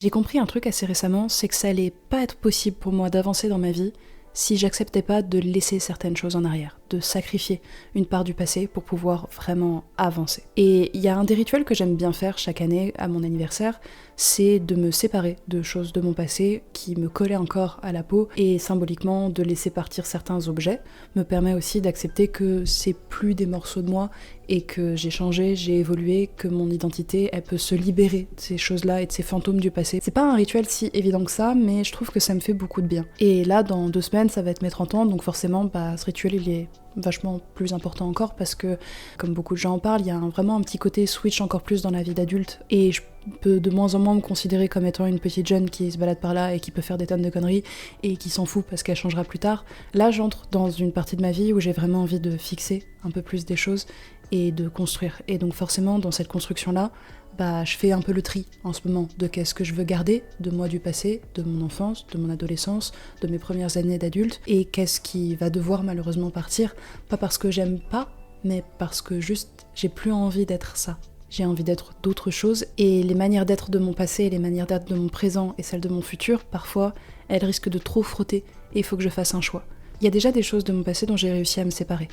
J'ai compris un truc assez récemment, c'est que ça allait pas être possible pour moi d'avancer dans ma vie si j'acceptais pas de laisser certaines choses en arrière, de sacrifier une part du passé pour pouvoir vraiment avancer. Et il y a un des rituels que j'aime bien faire chaque année à mon anniversaire, c'est de me séparer de choses de mon passé qui me collaient encore à la peau, et symboliquement de laisser partir certains objets me permet aussi d'accepter que c'est plus des morceaux de moi et que j'ai changé, j'ai évolué, que mon identité, elle peut se libérer de ces choses-là et de ces fantômes du passé. C'est pas un rituel si évident que ça, mais je trouve que ça me fait beaucoup de bien. Et là, dans 2 semaines, ça va être mes 30 ans, donc forcément, ce rituel, il est vachement plus important encore parce que, comme beaucoup de gens en parlent, il y a vraiment un petit côté switch encore plus dans la vie d'adulte. Et je peux de moins en moins me considérer comme étant une petite jeune qui se balade par là et qui peut faire des tonnes de conneries et qui s'en fout parce qu'elle changera plus tard. Là, j'entre dans une partie de ma vie où j'ai vraiment envie de fixer un peu plus des choses et de construire. Et donc forcément, dans cette construction-là, je fais un peu le tri en ce moment de qu'est-ce que je veux garder de moi du passé, de mon enfance, de mon adolescence, de mes premières années d'adulte, et qu'est-ce qui va devoir malheureusement partir, pas parce que j'aime pas, mais parce que juste j'ai plus envie d'être ça. J'ai envie d'être d'autres choses, et les manières d'être de mon passé, les manières d'être de mon présent et celles de mon futur, parfois, elles risquent de trop frotter, et il faut que je fasse un choix. Il y a déjà des choses de mon passé dont j'ai réussi à me séparer.